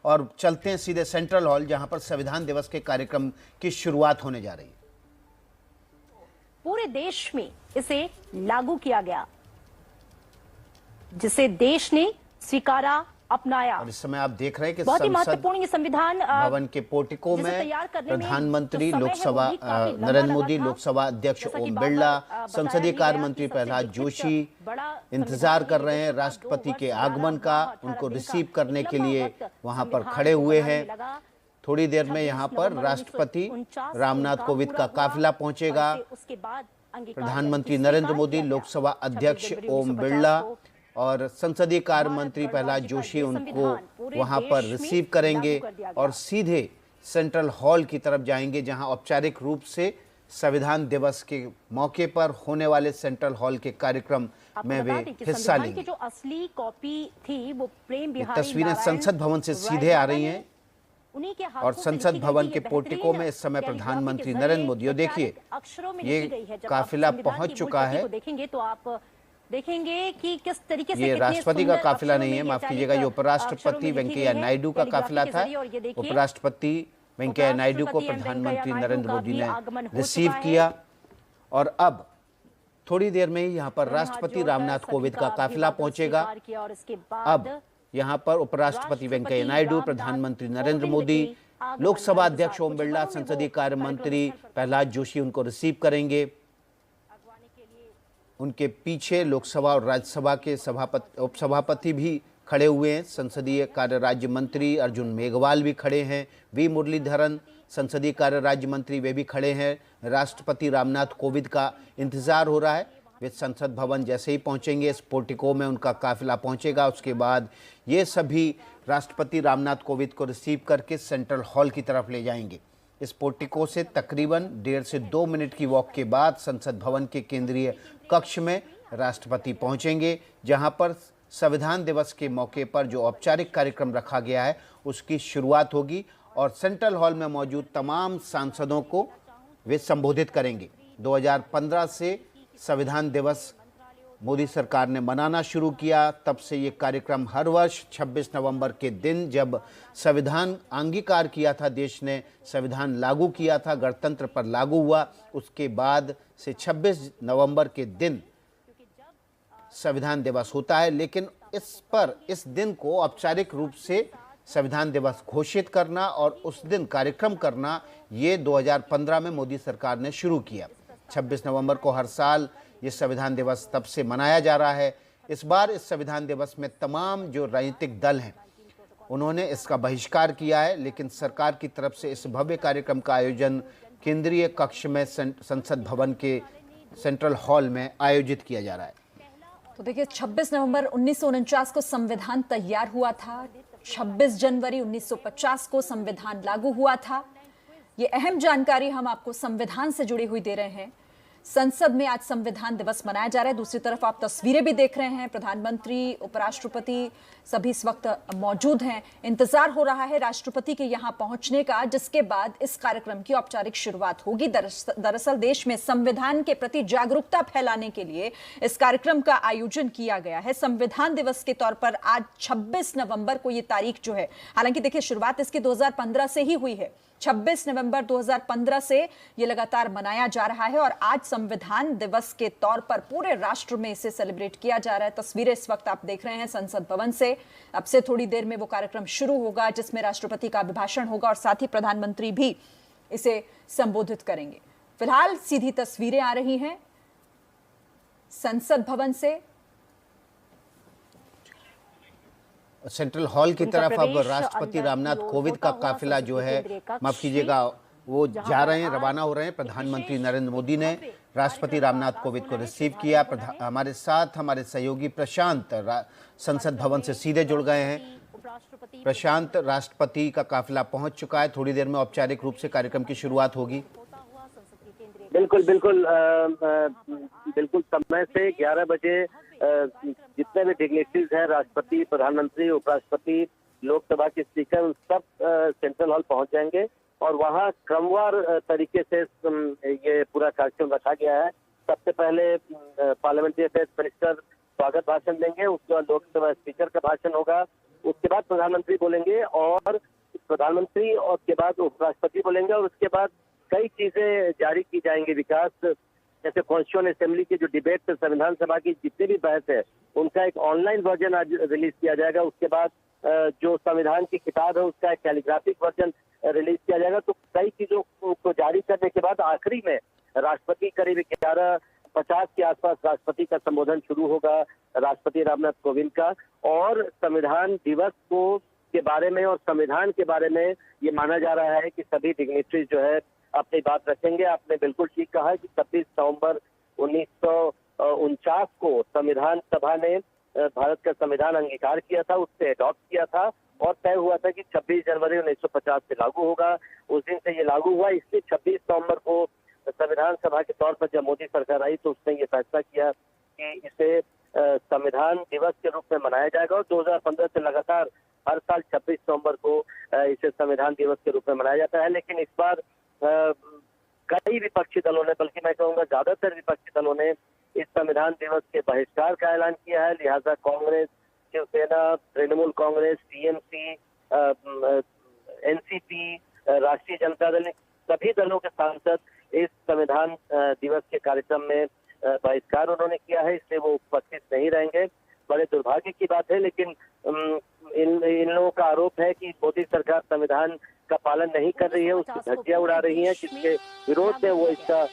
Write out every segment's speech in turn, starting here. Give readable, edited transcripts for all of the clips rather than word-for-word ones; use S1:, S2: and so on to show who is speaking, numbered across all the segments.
S1: और चलते हैं सीधे सेंट्रल हॉल, जहां पर संविधान दिवस के कार्यक्रम की शुरुआत होने जा रही है।
S2: पूरे देश में इसे लागू किया गया, जिसे देश ने स्वीकारा, अपनाया।
S1: और इस समय आप देख रहे हैं कि
S2: बहुत ही महत्वपूर्ण ये संविधान
S1: भवन के पोर्टिको में प्रधानमंत्री लोकसभा नरेंद्र मोदी, लोकसभा अध्यक्ष ओम बिरला, संसदीय कार्य मंत्री प्रहलाद जोशी इंतजार कर रहे हैं राष्ट्रपति के आगमन का। उनको रिसीव करने के लिए वहां पर खड़े हुए हैं। थोड़ी देर में यहां पर राष्ट्रपति रामनाथ कोविंद का काफिला पहुंचेगा। प्रधानमंत्री नरेंद्र मोदी, लोकसभा अध्यक्ष ओम बिरला और संसदीय कार्य मंत्री प्रहलाद जोशी उनको वहां पर रिसीव करेंगे और सीधे सेंट्रल हॉल की तरफ जाएंगे, जहां औपचारिक रूप से संविधान दिवस के मौके पर होने वाले सेंट्रल हॉल के कार्यक्रम में वे हिस्सा लेंगे।
S2: जो असली कॉपी थी वो प्रेम बिहारी
S1: तस्वीरें संसद भवन से सीधे आ रही हैं और संसद भवन के पोर्टिको में इस समय प्रधानमंत्री नरेंद्र मोदी, और देखिए ये काफिला पहुंच चुका है।
S2: देखेंगे तो आप देखेंगे कि किस तरीके से
S1: ये राष्ट्रपति का काफिला नहीं है, माफ कीजिएगा, ये उपराष्ट्रपति वेंकैया नायडू का काफिला था। उपराष्ट्रपति वेंकैया नायडू को प्रधानमंत्री नरेंद्र मोदी ने रिसीव किया और अब थोड़ी देर में ही यहाँ पर राष्ट्रपति रामनाथ कोविंद का काफिला पहुंचेगा। अब यहाँ पर उपराष्ट्रपति वेंकैया नायडू, प्रधानमंत्री नरेंद्र मोदी, लोकसभा अध्यक्ष ओम बिरला, संसदीय कार्य मंत्री प्रहलाद जोशी उनको रिसीव करेंगे। उनके पीछे लोकसभा और राज्यसभा के उपसभापति भी खड़े हुए हैं। संसदीय कार्य राज्य मंत्री अर्जुन मेघवाल भी खड़े हैं। वी मुरलीधरन, संसदीय कार्य राज्य मंत्री, वे भी खड़े हैं। राष्ट्रपति रामनाथ कोविंद का इंतजार हो रहा है। वे संसद भवन जैसे ही पहुंचेंगे, इस पोर्टिको में उनका काफिला पहुंचेगा। उसके बाद ये सभी राष्ट्रपति रामनाथ कोविंद को रिसीव करके सेंट्रल हॉल की तरफ ले जाएंगे। इस पोर्टिको से तकरीबन 1.5 से 2 मिनट की वॉक के बाद संसद भवन के केंद्रीय कक्ष में राष्ट्रपति पहुंचेंगे, जहां पर संविधान दिवस के मौके पर जो औपचारिक कार्यक्रम रखा गया है उसकी शुरुआत होगी और सेंट्रल हॉल में मौजूद तमाम सांसदों को वे संबोधित करेंगे। 2015 से संविधान दिवस मोदी सरकार ने मनाना शुरू किया, तब से ये कार्यक्रम हर वर्ष 26 नवंबर के दिन, जब संविधान अंगीकार किया था, देश ने संविधान लागू किया था, गणतंत्र पर लागू हुआ, उसके बाद से 26 नवंबर के दिन संविधान दिवस होता है। लेकिन इस दिन को औपचारिक रूप से संविधान दिवस घोषित करना और उस दिन कार्यक्रम करना, ये 2015 में मोदी सरकार ने शुरू किया। 26 नवंबर को हर साल ये संविधान दिवस तब से मनाया जा रहा है। इस बार इस संविधान दिवस में तमाम जो राजनीतिक दल हैं उन्होंने इसका बहिष्कार किया है, लेकिन सरकार की तरफ से इस भव्य कार्यक्रम का आयोजन केंद्रीय कक्ष में संसद भवन के सेंट्रल हॉल में आयोजित किया जा रहा है।
S3: तो देखिए, 26 नवंबर 1949 को संविधान तैयार हुआ था, 26 जनवरी 1950 को संविधान लागू हुआ था। ये अहम जानकारी हम आपको संविधान से जुड़ी हुई दे रहे हैं। संसद में आज संविधान दिवस मनाया जा रहा है। दूसरी तरफ आप तस्वीरें भी देख रहे हैं, प्रधानमंत्री, उपराष्ट्रपति सभी इस वक्त मौजूद हैं। इंतजार हो रहा है राष्ट्रपति के यहां पहुंचने का, जिसके बाद इस कार्यक्रम की औपचारिक शुरुआत होगी। दरअसल देश में संविधान के प्रति जागरूकता फैलाने के लिए इस कार्यक्रम का आयोजन किया गया है। संविधान दिवस के तौर पर आज 26 नवंबर को ये तारीख जो है, हालांकि देखिए शुरुआत इसकी 2015 से ही हुई है। 26 नवंबर 2015 से ये लगातार मनाया जा रहा है और आज संविधान दिवस के तौर पर पूरे राष्ट्र में इसे सेलिब्रेट किया जा रहा है। तस्वीरें इस वक्त आप देख रहे हैं संसद भवन से। अब से थोड़ी देर में वो कार्यक्रम शुरू होगा, जिसमें राष्ट्रपति का अभिभाषण होगा और साथ ही प्रधानमंत्री भी इसे संबोधित करेंगे। फिलहाल सीधी तस्वीरें आ रही हैं संसद भवन से।
S1: सेंट्रल हॉल की तरफ अब राष्ट्रपति रामनाथ कोविंद का काफिला जो है, माफ कीजिएगा, वो जा रहे हैं, रवाना हो रहे हैं। प्रधानमंत्री नरेंद्र मोदी ने राष्ट्रपति रामनाथ कोविंद को रिसीव किया। हमारे साथ हमारे सहयोगी प्रशांत संसद भवन से सीधे जुड़ गए हैं। प्रशांत, राष्ट्रपति का काफिला पहुंच चुका है, थोड़ी देर में औपचारिक रूप से कार्यक्रम की शुरुआत होगी।
S4: बिल्कुल बिल्कुल बिल्कुल समय से 11 बजे जितने भी डिग्निटरीज हैं, राष्ट्रपति, प्रधानमंत्री, उपराष्ट्रपति, लोकसभा के स्पीकर, सब सेंट्रल हॉल पहुंच जाएंगे और वहां क्रमवार तरीके से ये पूरा कार्यक्रम रखा गया है। सबसे पहले पार्लियामेंट्री अफेयर्स मिनिस्टर स्वागत भाषण देंगे, उसके बाद लोकसभा स्पीकर का भाषण होगा, उसके बाद प्रधानमंत्री बोलेंगे और प्रधानमंत्री और उसके बाद उपराष्ट्रपति बोलेंगे और उसके बाद कई चीजें जारी की जाएंगी विकास, जैसे कॉन्स्टिट्यूएंट असेंबली की जो डिबेट है, संविधान सभा की जितनी भी बहस है उनका एक ऑनलाइन वर्जन आज रिलीज किया जाएगा। उसके बाद जो संविधान की किताब है उसका एक कैलीग्राफिक वर्जन रिलीज किया जाएगा। तो कई चीजों को जारी करने के बाद आखिरी में राष्ट्रपति करीब 11:50 के आसपास राष्ट्रपति का संबोधन शुरू होगा, राष्ट्रपति रामनाथ कोविंद का, और संविधान दिवस के बारे में और संविधान के बारे में ये माना जा रहा है कि सभी डिग्नेटरीज जो है अपनी बात रखेंगे। आपने बिल्कुल ठीक कहा है कि 26 नवंबर 1949 को संविधान सभा ने भारत का संविधान अंगीकार किया था, उससे अडॉप्ट किया था और तय हुआ था कि 26 जनवरी 1950 से लागू होगा। उस दिन से ये लागू हुआ, इसलिए 26 नवंबर को संविधान सभा के तौर पर जब मोदी सरकार आई तो उसने ये फैसला किया कि इसे संविधान दिवस के रूप में मनाया जाएगा और 2015 से लगातार हर साल 26 नवंबर को इसे संविधान दिवस के रूप में मनाया जाता है। लेकिन इस बार कई विपक्षी दलों ने, बल्कि मैं कहूँगा ज्यादातर विपक्षी दलों ने इस संविधान दिवस के बहिष्कार का ऐलान किया है। लिहाजा कांग्रेस, शिवसेना, तृणमूल कांग्रेस, टीएमसी, एनसीपी, राष्ट्रीय जनता दल, सभी दलों के सांसद इस संविधान दिवस के कार्यक्रम में बहिष्कार उन्होंने किया है, इसलिए वो उपस्थित नहीं रहेंगे। बड़े दुर्भाग्य की बात है, लेकिन इन लोगों का आरोप है कि मोदी सरकार संविधान का पालन नहीं कर रही है, उसकी धज्जियां उड़ा रही है, जिसके विरोध में वो इसका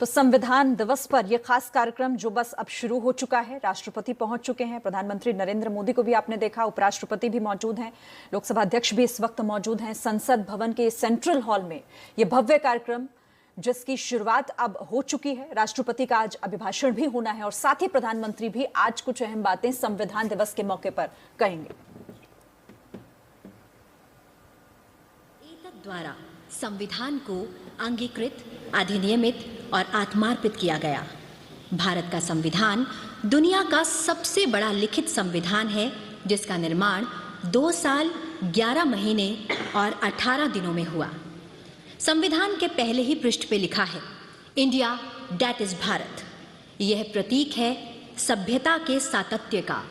S3: तो संविधान दिवस पर यह खास कार्यक्रम जो बस अब शुरू हो चुका है, राष्ट्रपति पहुंच चुके हैं, प्रधानमंत्री नरेंद्र मोदी को भी आपने देखा, उपराष्ट्रपति भी मौजूद हैं, लोकसभा अध्यक्ष भी इस वक्त मौजूद हैं संसद भवन के सेंट्रल हॉल में। यह भव्य कार्यक्रम जिसकी शुरुआत अब हो चुकी है, राष्ट्रपति का आज अभिभाषण भी होना है और साथ ही प्रधानमंत्री भी आज कुछ अहम बातें संविधान दिवस के मौके पर कहेंगे।
S5: द्वारा संविधान को अंगीकृत, अधिनियमित और आत्मार्पित किया गया। भारत का संविधान दुनिया का सबसे बड़ा लिखित संविधान है, जिसका निर्माण 2 साल 11 महीने और 18 दिनों में हुआ। संविधान के पहले ही पृष्ठ पे लिखा है, इंडिया दैट इज भारत। यह प्रतीक है सभ्यता के सातत्य का,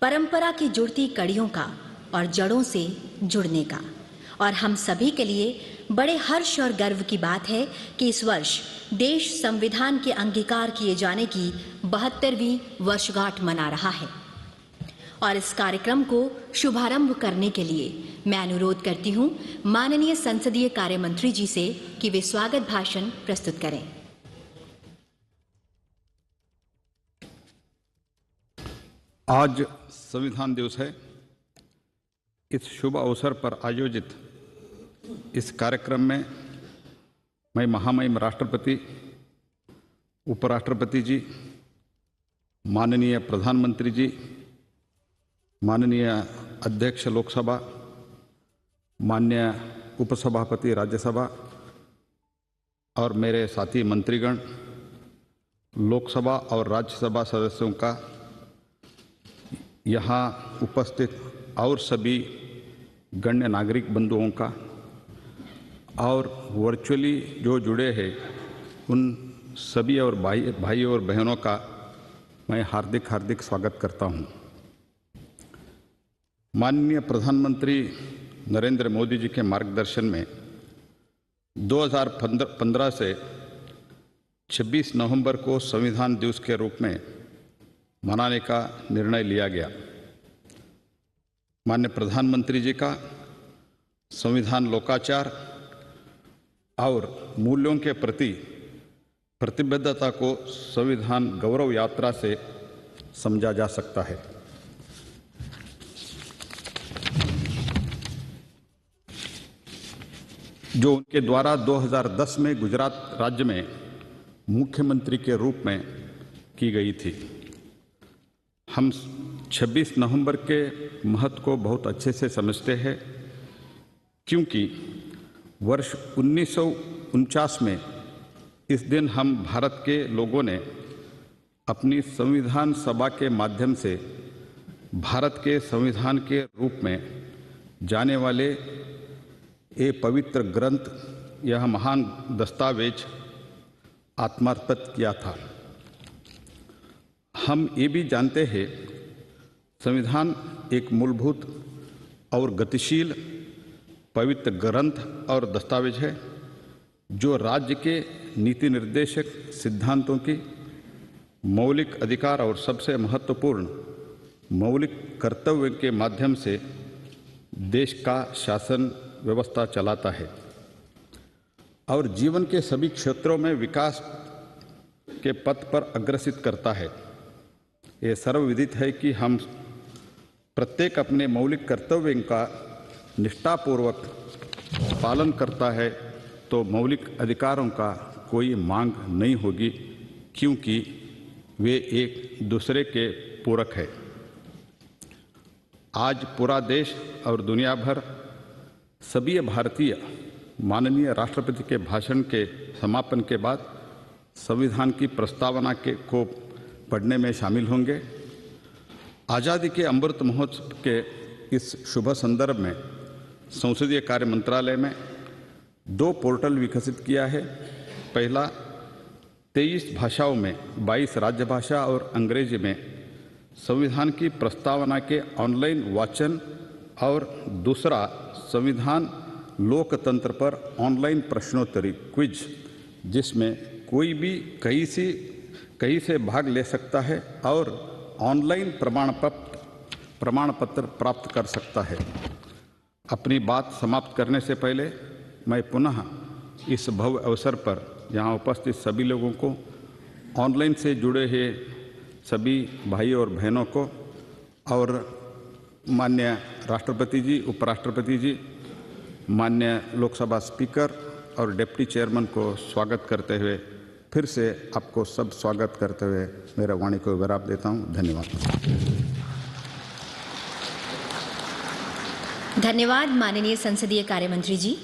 S5: परंपरा की जुड़ती कड़ियों का और जड़ों से जुड़ने का। और हम सभी के लिए बड़े हर्ष और गर्व की बात है कि इस वर्ष देश संविधान के अंगीकार किए जाने की 72वीं वर्षगांठ मना रहा है। और इस कार्यक्रम को शुभारंभ करने के लिए मैं अनुरोध करती हूं माननीय संसदीय कार्य मंत्री जी से कि वे स्वागत भाषण प्रस्तुत करें।
S6: आज संविधान दिवस है। इस शुभ अवसर पर आयोजित इस कार्यक्रम में मैं महामहिम राष्ट्रपति, उपराष्ट्रपति जी, माननीय प्रधानमंत्री जी, माननीय अध्यक्ष लोकसभा, माननीय उपसभापति राज्यसभा और मेरे साथी मंत्रीगण, लोकसभा और राज्यसभा सदस्यों का, यहाँ उपस्थित और सभी गण्य नागरिक बंधुओं का और वर्चुअली जो जुड़े हैं उन सभी और भाई और बहनों का मैं हार्दिक स्वागत करता हूँ। माननीय प्रधानमंत्री नरेंद्र मोदी जी के मार्गदर्शन में 2015 से 26 नवंबर को संविधान दिवस के रूप में मनाने का निर्णय लिया गया। माननीय प्रधानमंत्री जी का संविधान लोकाचार और मूल्यों के प्रति प्रतिबद्धता को संविधान गौरव यात्रा से समझा जा सकता है। जो उनके द्वारा 2010 में गुजरात राज्य में मुख्यमंत्री के रूप में की गई थी। हम 26 नवंबर के महत्व को बहुत अच्छे से समझते हैं, क्योंकि वर्ष 1949 में इस दिन हम भारत के लोगों ने अपनी संविधान सभा के माध्यम से भारत के संविधान के रूप में जाने वाले ये पवित्र ग्रंथ, यह महान दस्तावेज आत्मार्पित किया था। हम ये भी जानते हैं संविधान एक मूलभूत और गतिशील पवित्र ग्रंथ और दस्तावेज है जो राज्य के नीति निर्देशक सिद्धांतों की मौलिक अधिकार और सबसे महत्वपूर्ण मौलिक कर्तव्य के माध्यम से देश का शासन व्यवस्था चलाता है और जीवन के सभी क्षेत्रों में विकास के पथ पर अग्रसित करता है। ये सर्वविदित है कि हम प्रत्येक अपने मौलिक कर्तव्यों का निष्ठापूर्वक पालन करता है तो मौलिक अधिकारों का कोई मांग नहीं होगी, क्योंकि वे एक दूसरे के पूरक है। आज पूरा देश और दुनिया भर सभी भारतीय माननीय राष्ट्रपति के भाषण के समापन के बाद संविधान की प्रस्तावना को पढ़ने में शामिल होंगे। आज़ादी के अमृत महोत्सव के इस शुभ संदर्भ में संसदीय कार्य मंत्रालय में 2 पोर्टल विकसित किया है। पहला 23 भाषाओं में 22 राजभाषा और अंग्रेजी में संविधान की प्रस्तावना के ऑनलाइन वाचन और दूसरा संविधान लोकतंत्र पर ऑनलाइन प्रश्नोत्तरी क्विज, जिसमें कोई भी कहीं से भाग ले सकता है और ऑनलाइन प्रमाण पत्र प्राप्त कर सकता है। अपनी बात समाप्त करने से पहले मैं पुनः इस भव्य अवसर पर यहाँ उपस्थित सभी लोगों को, ऑनलाइन से जुड़े हुए सभी भाई और बहनों को और माननीय राष्ट्रपति जी, उपराष्ट्रपति जी, माननीय लोकसभा स्पीकर और डिप्टी चेयरमैन को स्वागत करते हुए फिर से आपको सब स्वागत करते हुए मेरा वाणी को विराम देता हूँ। धन्यवाद।
S5: धन्यवाद माननीय संसदीय कार्य मंत्री जी।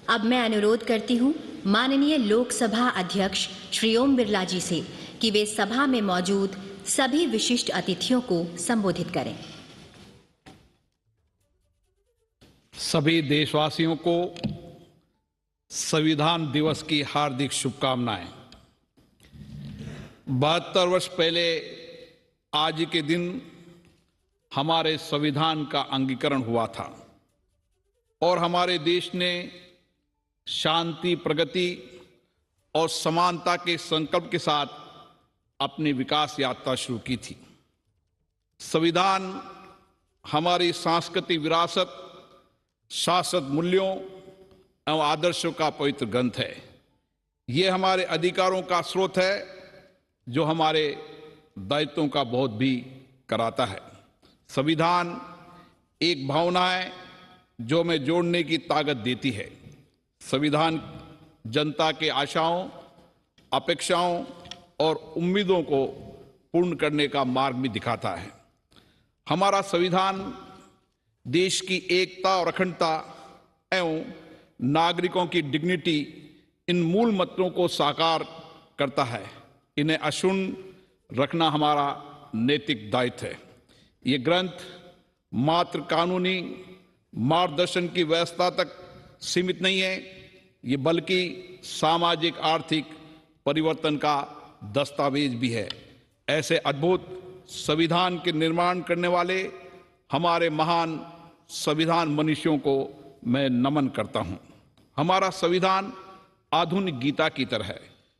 S5: अब मैं अनुरोध करती हूँ माननीय लोकसभा अध्यक्ष श्री ओम बिरला जी से कि वे सभा में मौजूद सभी विशिष्ट अतिथियों को संबोधित करें।
S7: सभी देशवासियों को संविधान दिवस की हार्दिक शुभकामनाएं। 72 वर्ष पहले आज के दिन हमारे संविधान का अंगीकरण हुआ था और हमारे देश ने शांति, प्रगति और समानता के संकल्प के साथ अपनी विकास यात्रा शुरू की थी। संविधान हमारी सांस्कृतिक विरासत, शाश्वत मूल्यों एवं आदर्शों का पवित्र ग्रंथ है। ये हमारे अधिकारों का स्रोत है जो हमारे दायित्वों का बहुत भी कराता है। संविधान एक भावना है जो हमें जोड़ने की ताकत देती है। संविधान जनता के आशाओं, अपेक्षाओं और उम्मीदों को पूर्ण करने का मार्ग भी दिखाता है। हमारा संविधान देश की एकता और अखंडता एवं नागरिकों की डिग्निटी, इन मूल मंत्रों को साकार करता है। इन्हें अक्षुण्ण रखना हमारा नैतिक दायित्व है। ये ग्रंथ मात्र कानूनी मार्गदर्शन की व्यवस्था तक सीमित नहीं है, ये बल्कि सामाजिक आर्थिक परिवर्तन का दस्तावेज भी है। ऐसे अद्भुत संविधान के निर्माण करने वाले हमारे महान संविधान मनीषियों को मैं नमन करता हूं। हमारा संविधान आधुनिक गीता की तरह है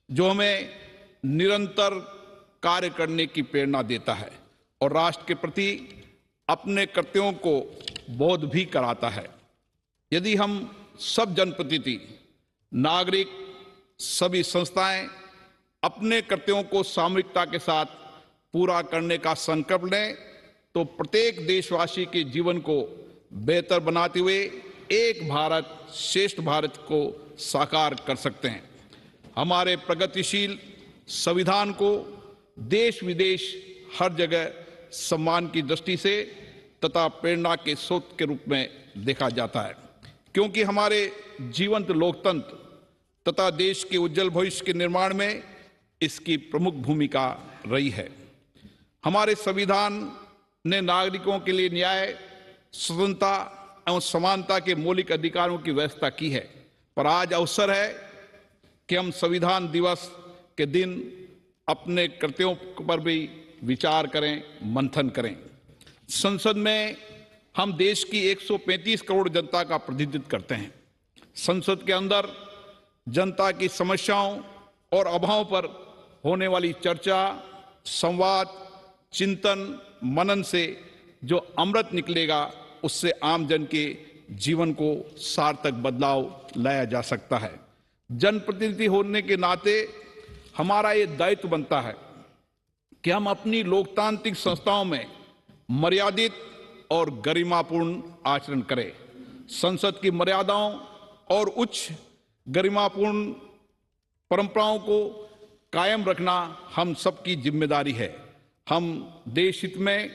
S7: जो हमें निरंतर कार्य करने की प्रेरणा देता है और राष्ट्र के प्रति अपने कर्तव्यों को बोध भी कराता है। यदि हम सब जनप्रतिनिधि, नागरिक, सभी संस्थाएं अपने कर्तव्यों को सामूहिकता के साथ पूरा करने का संकल्प लें तो प्रत्येक देशवासी के जीवन को बेहतर बनाते हुए एक भारत श्रेष्ठ भारत को साकार कर सकते हैं। हमारे प्रगतिशील संविधान को देश विदेश हर जगह सम्मान की दृष्टि से तथा प्रेरणा के स्रोत के रूप में देखा जाता है, क्योंकि हमारे जीवंत लोकतंत्र तथा देश के उज्जवल भविष्य के निर्माण में इसकी प्रमुख भूमिका रही है। हमारे संविधान ने नागरिकों के लिए न्याय, स्वतंत्रता एवं समानता के मौलिक अधिकारों की व्यवस्था की है, पर आज अवसर है कि हम संविधान दिवस के दिन अपने कर्तव्यों पर भी विचार करें, मंथन करें। संसद में हम देश की 135 करोड़ जनता का प्रतिनिधित्व करते हैं। संसद के अंदर जनता की समस्याओं और अभावों पर होने वाली चर्चा, संवाद, चिंतन, मनन से जो अमृत निकलेगा उससे आम जन के जीवन को सार्थक बदलाव लाया जा सकता है। जनप्रतिनिधि होने के नाते हमारा ये दायित्व बनता है कि हम अपनी लोकतांत्रिक संस्थाओं में मर्यादित और गरिमापूर्ण आचरण करें। संसद की मर्यादाओं और उच्च गरिमापूर्ण परंपराओं को कायम रखना हम सबकी जिम्मेदारी है। हम देश हित में,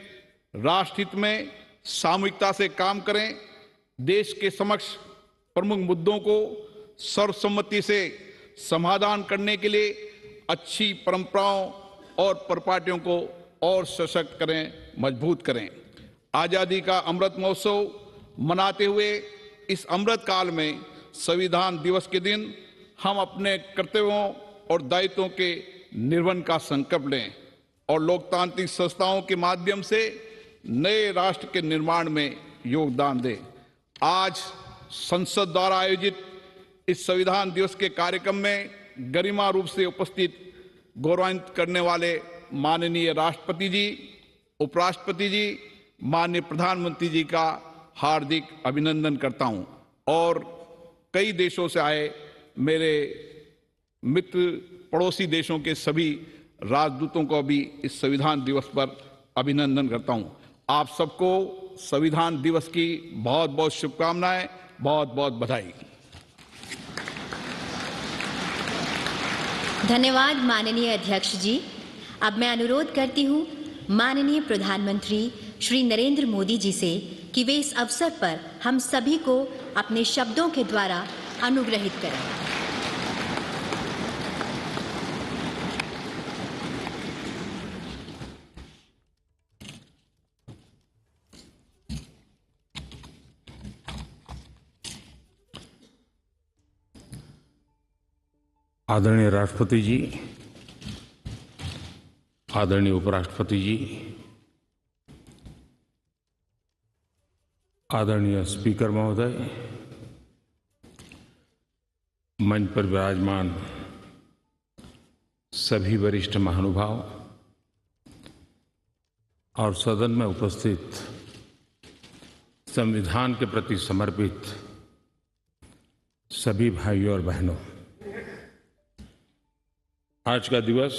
S7: राष्ट्र हित में सामूहिकता से काम करें। देश के समक्ष प्रमुख मुद्दों को सर्वसम्मति से समाधान करने के लिए अच्छी परंपराओं और परिपाटियों को और सशक्त करें, मजबूत करें। आजादी का अमृत महोत्सव मनाते हुए इस अमृत काल में संविधान दिवस के दिन हम अपने कर्तव्यों और दायित्वों के निर्वहन का संकल्प लें और लोकतांत्रिक संस्थाओं के माध्यम से नए राष्ट्र के निर्माण में योगदान दें। आज संसद द्वारा आयोजित इस संविधान दिवस के कार्यक्रम में गरिमा रूप से उपस्थित गौरवान्वित करने वाले माननीय राष्ट्रपति जी, उपराष्ट्रपति जी, माननीय प्रधानमंत्री जी का हार्दिक अभिनंदन करता हूं और कई देशों से आए मेरे मित्र, पड़ोसी देशों के सभी राजदूतों को भी इस संविधान दिवस पर अभिनंदन करता हूं। आप सबको संविधान दिवस की बहुत बहुत शुभकामनाएं, बहुत बहुत बधाई।
S5: धन्यवाद माननीय अध्यक्ष जी। अब मैं अनुरोध करती हूँ माननीय प्रधानमंत्री श्री नरेंद्र मोदी जी से कि वे इस अवसर पर हम सभी को अपने शब्दों के द्वारा अनुग्रहित करें।
S8: आदरणीय राष्ट्रपति जी, आदरणीय उपराष्ट्रपति जी, आदरणीय स्पीकर महोदय, मंच पर विराजमान सभी वरिष्ठ महानुभाव और सदन में उपस्थित संविधान के प्रति समर्पित सभी भाइयों और बहनों, आज का दिवस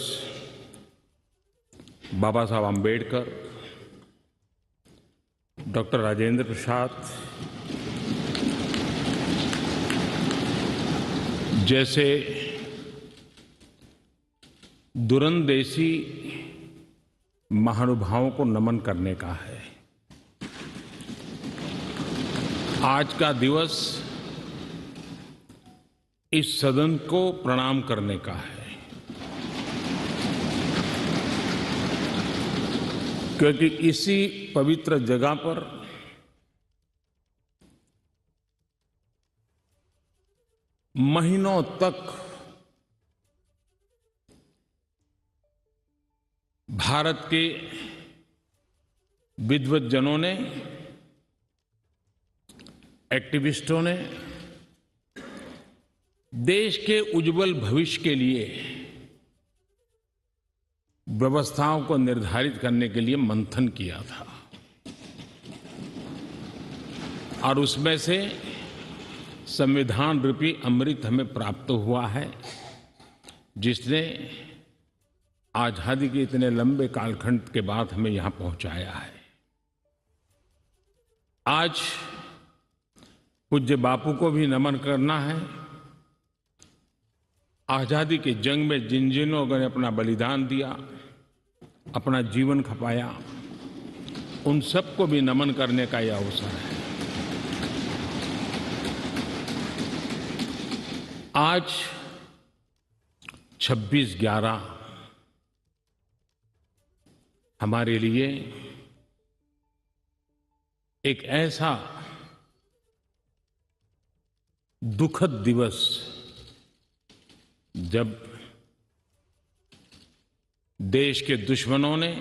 S8: बाबा साहब आम्बेडकर डॉक्टर राजेंद्र प्रसाद जैसे दूरंदेशी महानुभावों को नमन करने का है। आज का दिवस इस सदन को प्रणाम करने का है, क्योंकि इसी पवित्र जगह पर महीनों तक भारत के विद्वज्जनों ने, एक्टिविस्टों ने देश के उज्जवल भविष्य के लिए व्यवस्थाओं को निर्धारित करने के लिए मंथन किया था और उसमें से संविधान रूपी अमृत हमें प्राप्त हुआ है, जिसने आजादी के इतने लंबे कालखंड के बाद हमें यहां पहुंचाया है। आज पूज्य बापू को भी नमन करना है। आजादी के जंग में जिन जिन लोगों ने अपना बलिदान दिया, अपना जीवन खपाया, उन सबको भी नमन करने का यह अवसर है। आज 26/11 हमारे लिए एक ऐसा दुखद दिवस, जब देश के दुश्मनों ने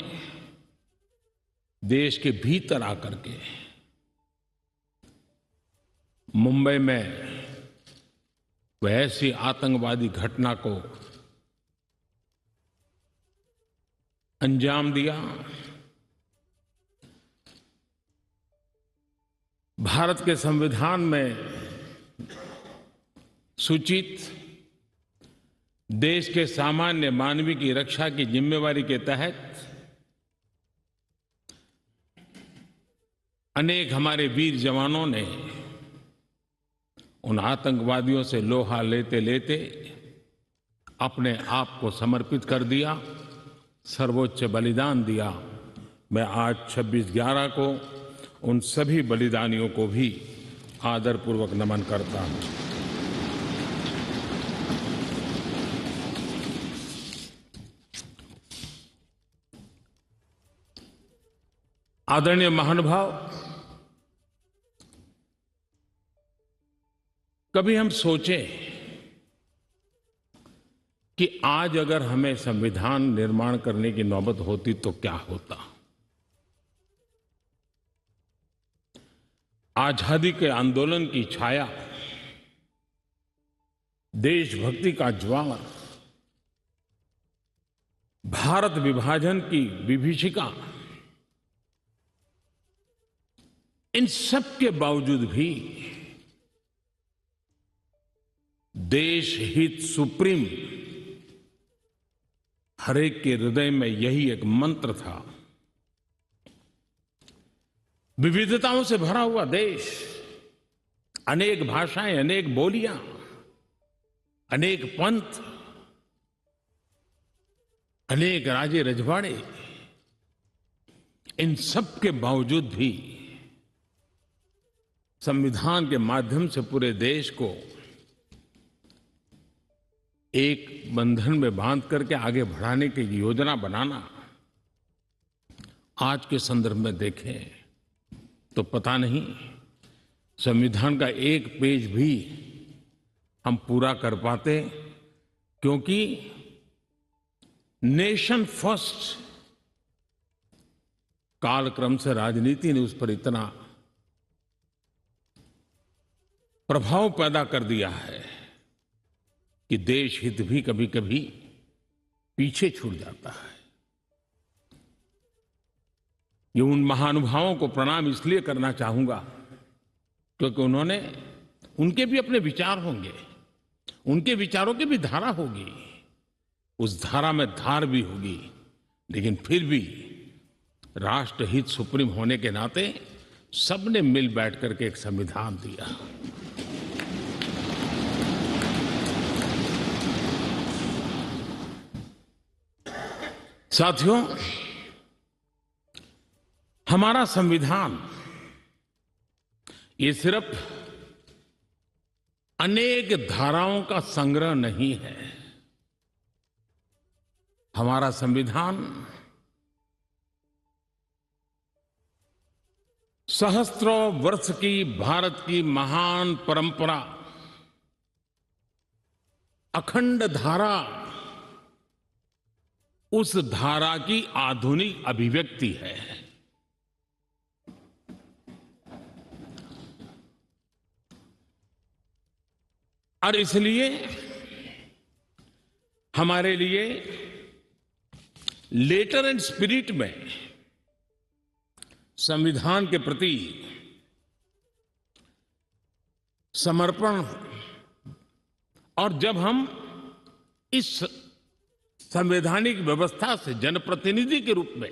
S8: देश के भीतर आकर के मुंबई में वह ऐसी आतंकवादी घटना को अंजाम दिया। भारत के संविधान में सूचित देश के सामान्य मानवीय की रक्षा की जिम्मेवारी के तहत अनेक हमारे वीर जवानों ने उन आतंकवादियों से लोहा लेते लेते अपने आप को समर्पित कर दिया, सर्वोच्च बलिदान दिया। मैं आज 26/11 को उन सभी बलिदानियों को भी आदरपूर्वक नमन करता हूं। आदरणीय महानुभाव, कभी हम सोचें कि आज अगर हमें संविधान निर्माण करने की नौबत होती तो क्या होता। आजादी के आंदोलन की छाया, देशभक्ति का ज्वाला, भारत विभाजन की विभीषिका, इन सब के बावजूद भी देश हित सुप्रीम हरेक के हृदय में यही एक मंत्र था। विविधताओं से भरा हुआ देश, अनेक भाषाएं, अनेक बोलियां, अनेक पंथ, अनेक राजे रजवाड़े, इन सब के बावजूद भी संविधान के माध्यम से पूरे देश को एक बंधन में बांध करके आगे बढ़ाने की योजना बनाना, आज के संदर्भ में देखें तो पता नहीं संविधान का एक पेज भी हम पूरा कर पाते, क्योंकि नेशन फर्स्ट कालक्रम से राजनीति ने उस पर इतना प्रभाव पैदा कर दिया है कि देश हित भी कभी कभी पीछे छूट जाता है। ये उन महानुभावों को प्रणाम इसलिए करना चाहूंगा क्योंकि उनके भी अपने विचार होंगे, उनके विचारों की भी धारा होगी, उस धारा में धार भी होगी, लेकिन फिर भी राष्ट्रहित सुप्रीम होने के नाते सबने मिल बैठ करके एक संविधान दिया। साथियों, हमारा संविधान ये सिर्फ अनेक धाराओं का संग्रह नहीं है। हमारा संविधान सहस्त्रों वर्ष की भारत की महान परंपरा, अखंड धारा, उस धारा की आधुनिक अभिव्यक्ति है। और इसलिए हमारे लिए लेटर एंड स्पिरिट में संविधान के प्रति समर्पण, और जब हम इस संवैधानिक व्यवस्था से जनप्रतिनिधि के रूप में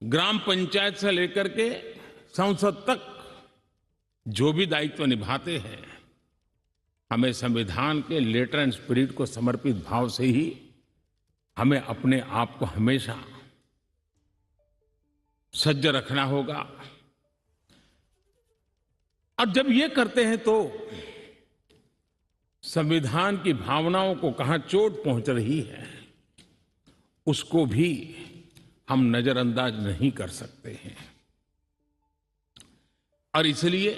S8: ग्राम पंचायत से लेकर के संसद तक जो भी दायित्व निभाते हैं, हमें संविधान के लेटर एंड स्पिरिट को समर्पित भाव से ही हमें अपने आप को हमेशा सज्ज रखना होगा। और जब ये करते हैं तो संविधान की भावनाओं को कहां चोट पहुंच रही है, उसको भी हम नजरअंदाज नहीं कर सकते हैं। और इसलिए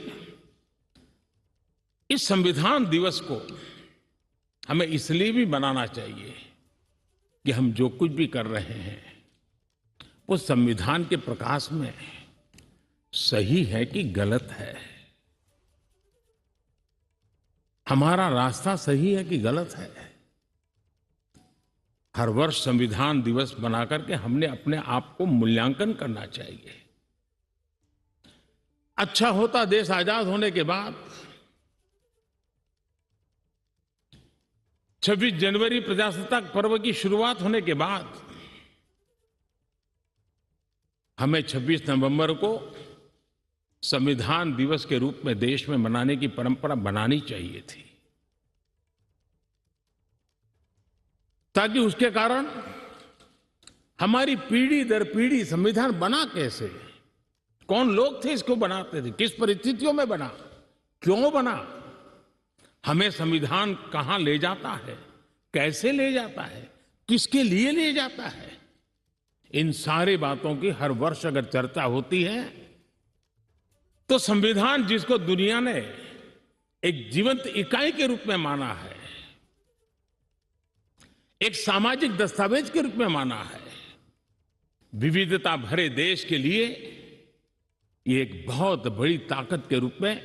S8: इस संविधान दिवस को हमें इसलिए भी मनाना चाहिए कि हम जो कुछ भी कर रहे हैं वो संविधान के प्रकाश में सही है कि गलत है, हमारा रास्ता सही है कि गलत है। हर वर्ष संविधान दिवस बना करके हमने अपने आप को मूल्यांकन करना चाहिए। अच्छा होता देश आजाद होने के बाद 26 जनवरी प्रजासत्ताक पर्व की शुरुआत होने के बाद हमें 26 नवंबर को संविधान दिवस के रूप में देश में मनाने की परंपरा बनानी चाहिए थी, ताकि उसके कारण हमारी पीढ़ी दर पीढ़ी संविधान बना कैसे, कौन लोग थे इसको बनाते थे, किस परिस्थितियों में बना, क्यों बना, हमें संविधान कहां ले जाता है, कैसे ले जाता है, किसके लिए ले जाता है, इन सारी बातों की हर वर्ष अगर चर्चा होती है तो संविधान जिसको दुनिया ने एक जीवंत इकाई के रूप में माना है, एक सामाजिक दस्तावेज के रूप में माना है, विविधता भरे देश के लिए ये एक बहुत बड़ी ताकत के रूप में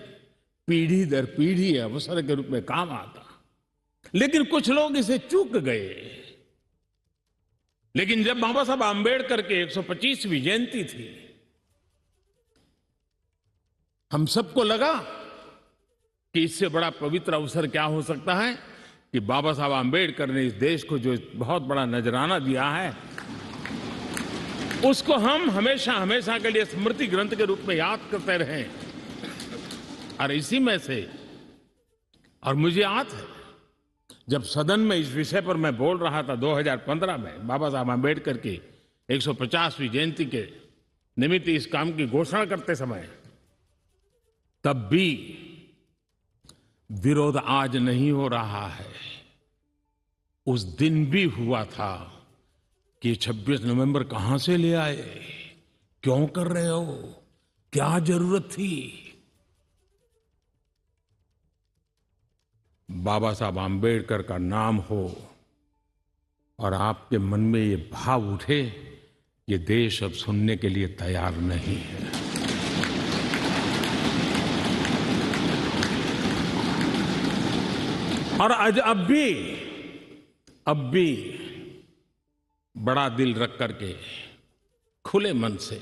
S8: पीढ़ी दर पीढ़ी अवसर के रूप में काम आता। लेकिन कुछ लोग इसे चूक गए। लेकिन जब बाबा साहब आंबेडकर के 125वीं जयंती थी, हम सबको लगा कि इससे बड़ा पवित्र अवसर क्या हो सकता है कि बाबा साहब आंबेडकर ने इस देश को जो बहुत बड़ा नजराना दिया है उसको हम हमेशा हमेशा के लिए स्मृति ग्रंथ के रूप में याद करते रहें। और इसी में से, और मुझे याद है जब सदन में इस विषय पर मैं बोल रहा था 2015 में बाबा साहब आंबेडकर की 150वीं जयंती के निमित्त इस काम की घोषणा करते समय, तब भी विरोध आज नहीं हो रहा है, उस दिन भी हुआ था कि 26 नवंबर कहां से ले आए, क्यों कर रहे हो, क्या जरूरत थी। बाबा साहब आंबेडकर का नाम हो और आपके मन में ये भाव उठे, ये देश अब सुनने के लिए तैयार नहीं है। और आज अब भी बड़ा दिल रख करके खुले मन से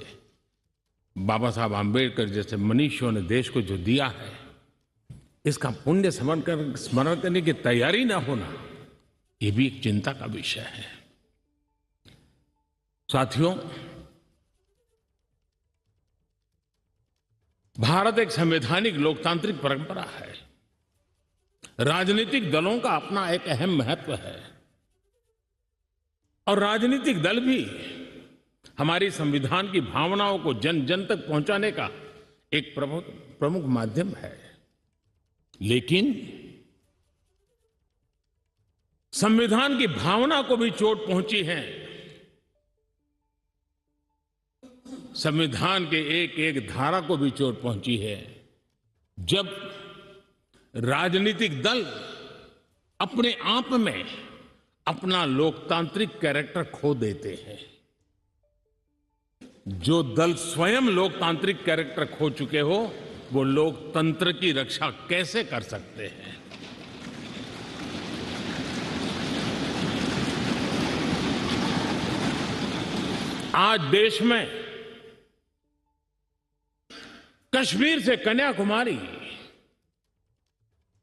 S8: बाबा साहब आंबेडकर जैसे मनीषियों ने देश को जो दिया है, इसका पुण्य स्मरण करने की तैयारी ना होना, ये भी एक चिंता का विषय है। साथियों, भारत एक संवैधानिक लोकतांत्रिक परंपरा है। राजनीतिक दलों का अपना एक अहम महत्व है और राजनीतिक दल भी हमारी संविधान की भावनाओं को जन जन तक पहुंचाने का एक प्रमुख माध्यम है। लेकिन संविधान की भावना को भी चोट पहुंची है। संविधान के एक एक धारा को भी चोट पहुंची है जब राजनीतिक दल अपने आप में अपना लोकतांत्रिक कैरेक्टर खो देते हैं। जो दल स्वयं लोकतांत्रिक कैरेक्टर खो चुके हो वो लोकतंत्र की रक्षा कैसे कर सकते हैं? आज देश में कश्मीर से कन्याकुमारी,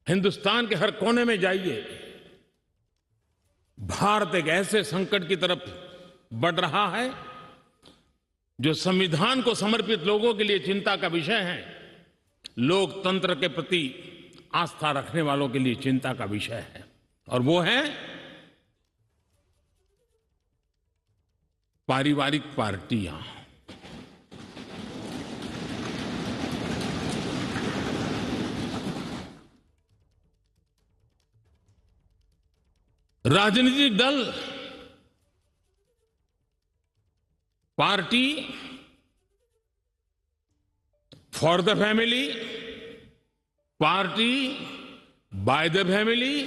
S8: हिंदुस्तान के हर कोने में जाइए, भारत एक ऐसे संकट की तरफ बढ़ रहा है जो संविधान को समर्पित लोगों के लिए चिंता का विषय है, लोकतंत्र के प्रति आस्था रखने वालों के लिए चिंता का विषय है, और वो है पारिवारिक पार्टियां। राजनीतिक दल, party for the family, party by the family,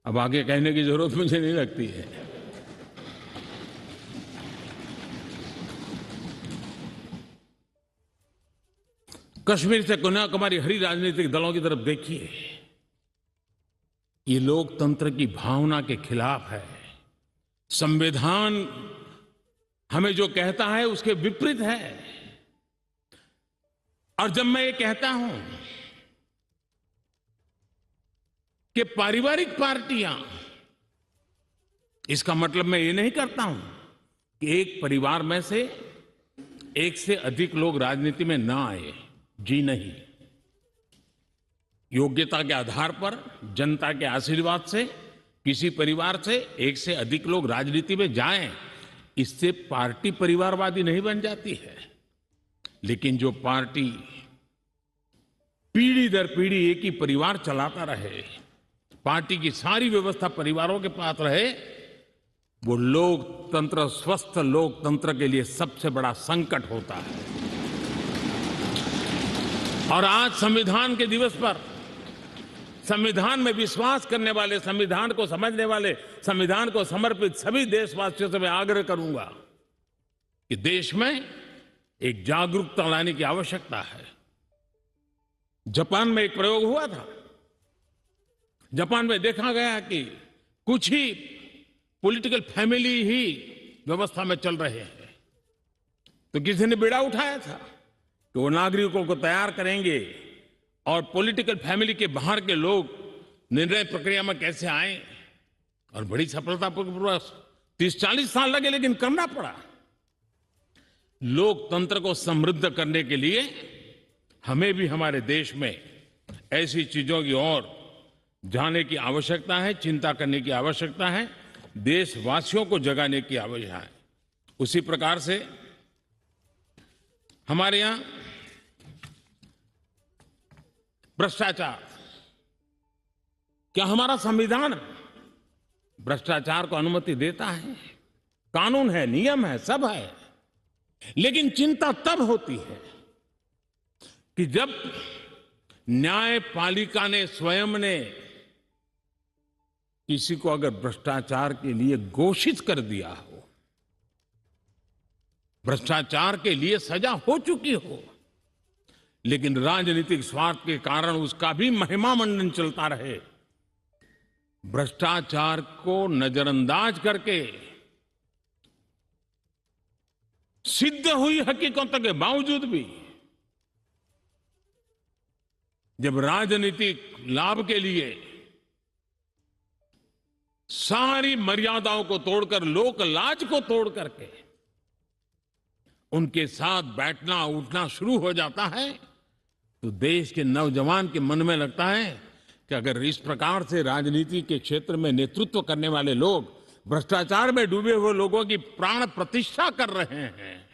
S8: अब आगे कहने की जरूरत मुझे नहीं लगती है। कश्मीर से कन्याकुमारी हरी राजनीतिक दलों की तरफ देखिए, ये लोकतंत्र की भावना के खिलाफ है। संविधान हमें जो कहता है उसके विपरीत है। और जब मैं ये कहता हूं कि पारिवारिक पार्टियां, इसका मतलब मैं ये नहीं करता हूं कि एक परिवार में से एक से अधिक लोग राजनीति में ना आए। जी नहीं, योग्यता के आधार पर जनता के आशीर्वाद से किसी परिवार से एक से अधिक लोग राजनीति में जाएं, इससे पार्टी परिवारवादी नहीं बन जाती है। लेकिन जो पार्टी पीढ़ी दर पीढ़ी एक ही परिवार चलाता रहे, पार्टी की सारी व्यवस्था परिवारों के पास रहे, वो लोकतंत्र, स्वस्थ लोकतंत्र के लिए सबसे बड़ा संकट होता है। और आज संविधान के दिवस पर संविधान में विश्वास करने वाले, संविधान को समझने वाले, संविधान को समर्पित सभी देशवासियों से मैं आग्रह करूंगा कि देश में एक जागरूकता लाने की आवश्यकता है। जापान में एक प्रयोग हुआ था। जापान में देखा गया कि कुछ ही पॉलिटिकल फैमिली ही व्यवस्था में चल रहे हैं, तो किसी ने बीड़ा उठाया था कि वो नागरिकों को तैयार करेंगे और पॉलिटिकल फैमिली के बाहर के लोग निर्णय प्रक्रिया में कैसे आए। और बड़ी सफलतापूर्वक 30-40 साल लगे, लेकिन करना पड़ा। लोकतंत्र को समृद्ध करने के लिए हमें भी हमारे देश में ऐसी चीजों की ओर जाने की आवश्यकता है, चिंता करने की आवश्यकता है, देशवासियों को जगाने की आवश्यकता है। उसी प्रकार से हमारे यहां भ्रष्टाचार, क्या हमारा संविधान भ्रष्टाचार को अनुमति देता है? कानून है, नियम है, सब है। लेकिन चिंता तब होती है कि जब न्यायपालिका ने स्वयं ने किसी को अगर भ्रष्टाचार के लिए घोषित कर दिया हो, भ्रष्टाचार के लिए सजा हो चुकी हो, लेकिन राजनीतिक स्वार्थ के कारण उसका भी महिमा मंडन चलता रहे, भ्रष्टाचार को नजरअंदाज करके सिद्ध हुई हकीकतों के बावजूद भी जब राजनीतिक लाभ के लिए सारी मर्यादाओं को तोड़कर, लोक लाज को तोड़ करके उनके साथ बैठना उठना शुरू हो जाता है तो देश के नौजवान के मन में लगता है कि अगर इस प्रकार से राजनीति के क्षेत्र में नेतृत्व करने वाले लोग भ्रष्टाचार में डूबे हुए लोगों की प्राण प्रतिष्ठा कर रहे हैं,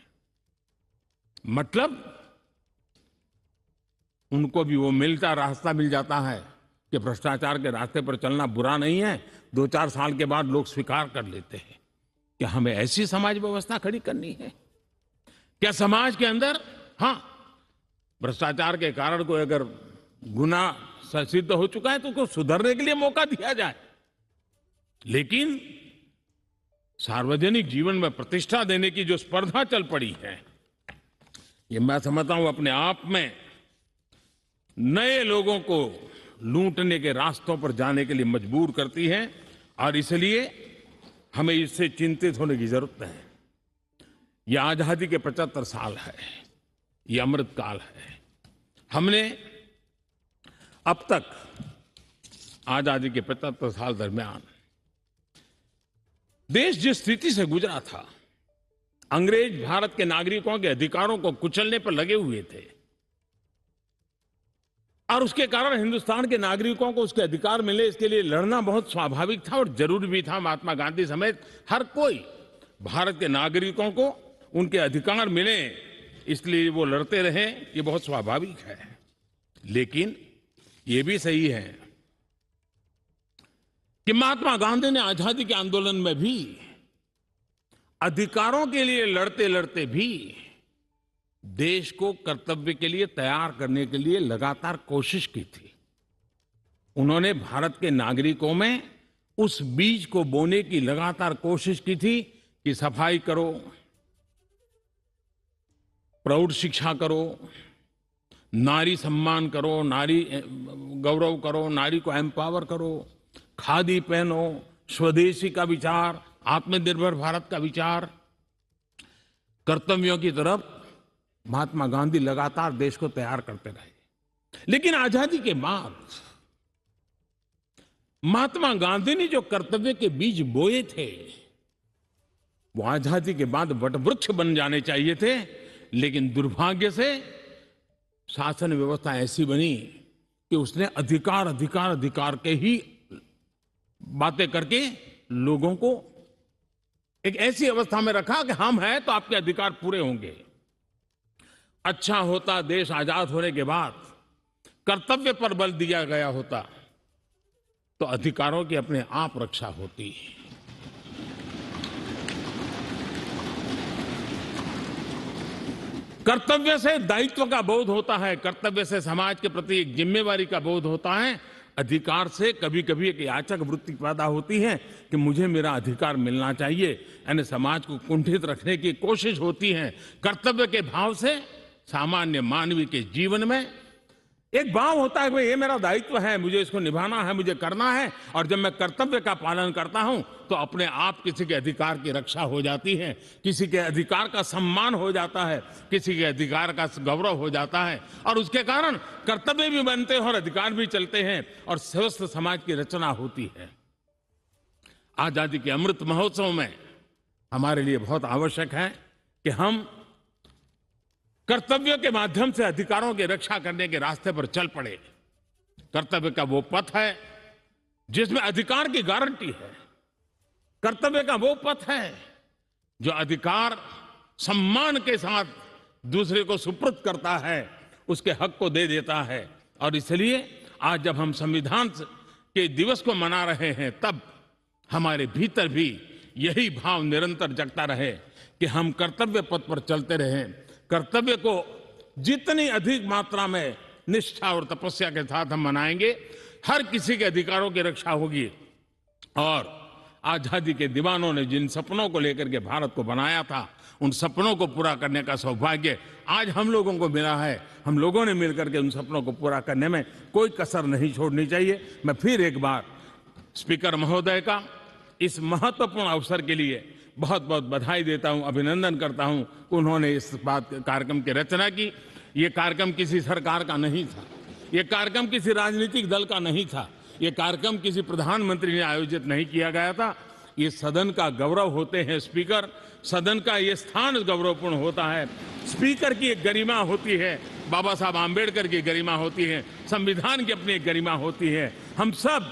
S8: मतलब उनको भी वो मिलता रास्ता मिल जाता है कि भ्रष्टाचार के रास्ते पर चलना बुरा नहीं है। 2-4 साल के बाद लोग स्वीकार कर लेते हैं कि हमें ऐसी समाज व्यवस्था खड़ी करनी है। क्या समाज के अंदर भ्रष्टाचार के कारण कोई अगर गुनाह सिद्ध हो चुका है तो उसको सुधरने के लिए मौका दिया जाए, लेकिन सार्वजनिक जीवन में प्रतिष्ठा देने की जो स्पर्धा चल पड़ी है, ये मैं समझता हूं अपने आप में नए लोगों को लूटने के रास्तों पर जाने के लिए मजबूर करती है और इसलिए हमें इससे चिंतित होने की जरूरत है। यह आजादी के 75 साल है, यह अमृत काल है। हमने अब तक आजादी के 75 साल दरमियान देश जिस स्थिति से गुजरा था, अंग्रेज भारत के नागरिकों के अधिकारों को कुचलने पर लगे हुए थे और उसके कारण हिंदुस्तान के नागरिकों को उसके अधिकार मिले, इसके लिए लड़ना बहुत स्वाभाविक था और जरूरी भी था। महात्मा गांधी समेत हर कोई भारत के नागरिकों को उनके अधिकार मिले, इसलिए वो लड़ते रहे, ये बहुत स्वाभाविक है। लेकिन ये भी सही है कि महात्मा गांधी ने आजादी के आंदोलन में भी अधिकारों के लिए लड़ते लड़ते भी देश को कर्तव्य के लिए तैयार करने के लिए लगातार कोशिश की थी। उन्होंने भारत के नागरिकों में उस बीज को बोने की लगातार कोशिश की थी कि सफाई करो, प्रौढ़ शिक्षा करो, नारी सम्मान करो, नारी गौरव करो, नारी को एम्पावर करो, खादी पहनो, स्वदेशी का विचार, आत्मनिर्भर भारत का विचार, कर्तव्यों की तरफ महात्मा गांधी लगातार देश को तैयार करते रहे। लेकिन आजादी के बाद महात्मा गांधी ने जो कर्तव्य के बीज बोए थे वो आजादी के बाद वटवृक्ष बन जाने चाहिए थे, लेकिन दुर्भाग्य से शासन व्यवस्था ऐसी बनी कि उसने अधिकार अधिकार अधिकार के ही बातें करके लोगों को एक ऐसी अवस्था में रखा कि हम हैं तो आपके अधिकार पूरे होंगे। अच्छा होता देश आजाद होने के बाद कर्तव्य पर बल दिया गया होता तो अधिकारों की अपने आप रक्षा होती। कर्तव्य से दायित्व का बोध होता है, कर्तव्य से समाज के प्रति एक जिम्मेवारी का बोध होता है। अधिकार से कभी कभी एक याचक वृत्ति पैदा होती है कि मुझे मेरा अधिकार मिलना चाहिए, यानी समाज को कुंठित रखने की कोशिश होती है। कर्तव्य के भाव से सामान्य मानवीय के जीवन में एक भाव होता है कि ये मेरा दायित्व है, मुझे इसको निभाना है, मुझे करना है। और जब मैं कर्तव्य का पालन करता हूं तो अपने आप किसी के अधिकार की रक्षा हो जाती है, किसी के अधिकार का सम्मान हो जाता है, किसी के अधिकार का गौरव हो जाता है और उसके कारण कर्तव्य भी बनते हैं और अधिकार भी चलते हैं और स्वस्थ समाज की रचना होती है। आजादी के अमृत महोत्सव में हमारे लिए बहुत आवश्यक है कि हम कर्तव्य के माध्यम से अधिकारों की रक्षा करने के रास्ते पर चल पड़े। कर्तव्य का वो पथ है जिसमें अधिकार की गारंटी है। कर्तव्य का वो पथ है जो अधिकार सम्मान के साथ दूसरे को सुपुर्द करता है, उसके हक को दे देता है। और इसलिए आज जब हम संविधान के दिवस को मना रहे हैं तब हमारे भीतर भी यही भाव निरंतर जगता रहे कि हम कर्तव्य पथ पर चलते रहें। कर्तव्य को जितनी अधिक मात्रा में निष्ठा और तपस्या के साथ हम मनाएंगे, हर किसी के अधिकारों की रक्षा होगी। और आजादी के दीवानों ने जिन सपनों को लेकर के भारत को बनाया था, उन सपनों को पूरा करने का सौभाग्य आज हम लोगों को मिला है। हम लोगों ने मिलकर के उन सपनों को पूरा करने में कोई कसर नहीं छोड़नी चाहिए। मैं फिर एक बार स्पीकर महोदय का इस महत्वपूर्ण अवसर के लिए बहुत बहुत बधाई देता हूं, अभिनंदन करता हूं। उन्होंने इस बात कार्यक्रम की रचना की। ये कार्यक्रम किसी सरकार का नहीं था, ये कार्यक्रम किसी राजनीतिक दल का नहीं था, ये कार्यक्रम किसी प्रधानमंत्री ने आयोजित नहीं किया गया था। ये सदन का गौरव होते हैं स्पीकर, सदन का ये स्थान गौरवपूर्ण होता है। स्पीकर की एक गरिमा होती है, बाबा साहब आम्बेडकर की गरिमा होती है, संविधान की अपनी एक गरिमा होती है। हम सब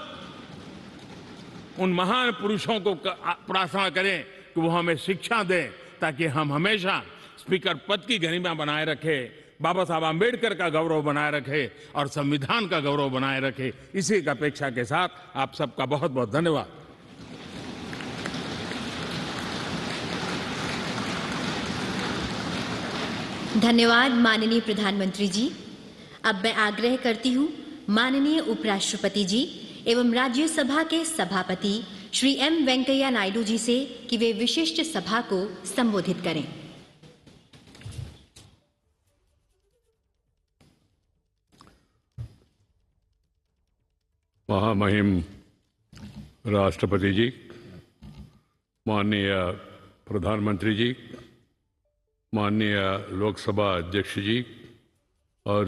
S8: उन महान पुरुषों को प्रार्थना करें कि वो हमें शिक्षा दें ताकि हम हमेशा स्पीकर पद की गरिमा बनाए रखें, बाबा साहब आम्बेडकर का गौरव बनाए रखें और संविधान का गौरव बनाए रखें। इसी की अपेक्षा के साथ आप सबका बहुत बहुत धन्यवाद।
S5: धन्यवाद माननीय प्रधानमंत्री जी। अब मैं आग्रह करती हूँ माननीय उपराष्ट्रपति जी एवं राज्यसभा के सभापति श्री एम वेंकैया नायडू जी से कि वे विशिष्ट सभा को संबोधित करें।
S6: महामहिम राष्ट्रपति जी, माननीय प्रधानमंत्री जी, माननीय लोकसभा अध्यक्ष जी और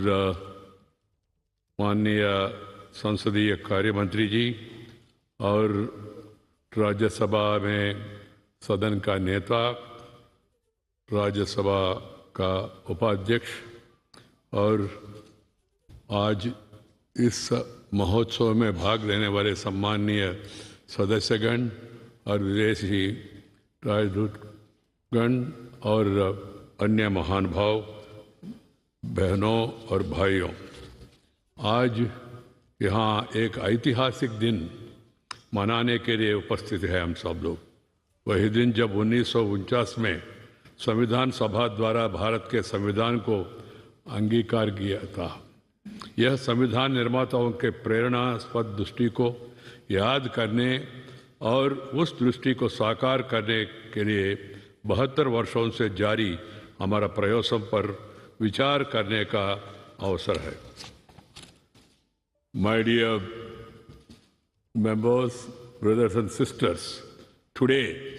S6: माननीय संसदीय कार्य मंत्री जी और राज्यसभा में सदन का नेता, राज्यसभा का उपाध्यक्ष और आज इस महोत्सव में भाग लेने वाले सम्माननीय सदस्यगण और विदेशी राजदूतगण और अन्य महान भाव, बहनों और भाइयों, आज यहाँ एक ऐतिहासिक दिन मनाने के लिए उपस्थित है हम सब लोग। वही दिन जब 1949 में संविधान सभा द्वारा भारत के संविधान को अंगीकार किया था। यह संविधान निर्माताओं के प्रेरणास्पद दृष्टि को याद करने और उस दृष्टि को साकार करने के लिए 72 वर्षों से जारी हमारा प्रयासों पर विचार करने का अवसर है। My dear members, brothers and sisters, today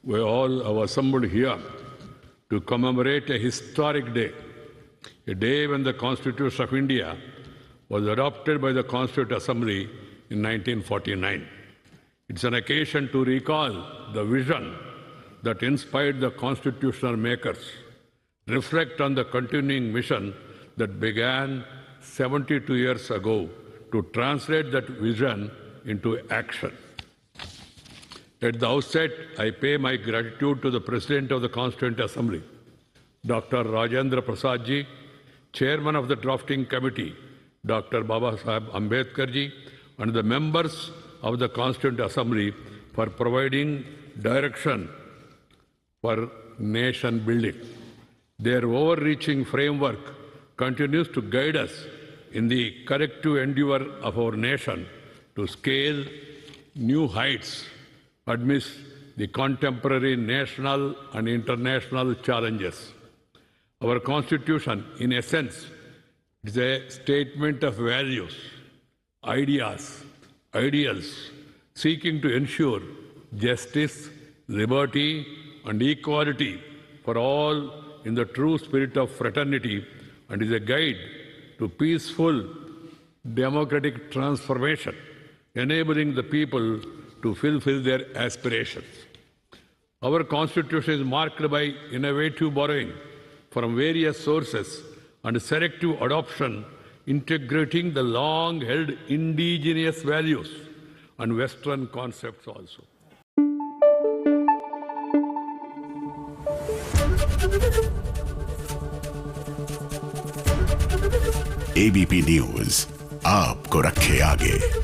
S6: we all are assembled here to commemorate a historic day, a day when the Constitution of India was adopted by the Constituent Assembly in 1949. It's an occasion to recall the vision that inspired the constitutional makers, reflect on the continuing mission that began 72 years ago to translate that vision into action. At the outset, I pay my gratitude to the President of the Constituent Assembly, Dr. Rajendra Prasad ji, Chairman of the Drafting Committee, Dr. Baba Saheb Ambedkar ji, and the members of the Constituent Assembly for providing direction for nation building. Their overreaching framework continues to guide us in the collective endeavor of our nation to scale new heights amidst the contemporary national and international challenges. Our Constitution, in essence, is a statement of values, ideas, ideals, seeking to ensure justice, liberty, and equality for all in the true spirit of fraternity, and is a guide to peaceful democratic transformation, enabling the people to fulfill their aspirations. Our Constitution is marked by innovative borrowing from various sources and selective adoption, integrating the long-held indigenous values and Western concepts also.
S9: ABP news आपको रखे आगे।